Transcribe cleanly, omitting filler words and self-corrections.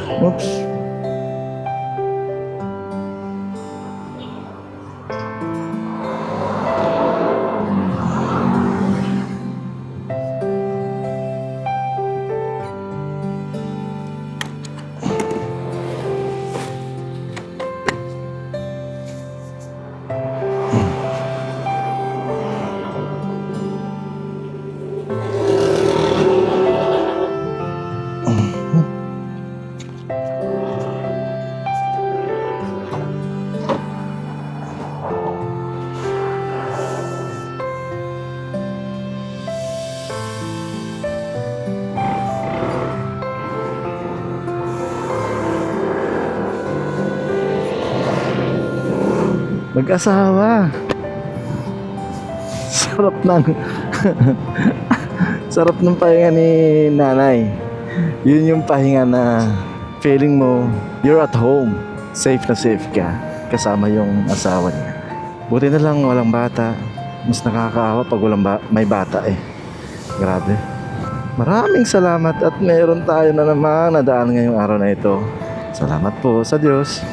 Oops. Mag-asawa. Sarap ng sarap ng pahinga ni nanay. Yun yung pahinga na feeling mo you're at home. Safe na safe ka kasama yung asawa niya. Buti na lang walang bata. Mas nakakaawa pag may bata eh. Grabe. Maraming salamat at meron tayo na naman nadaan ngayong araw na ito. Salamat po sa Diyos.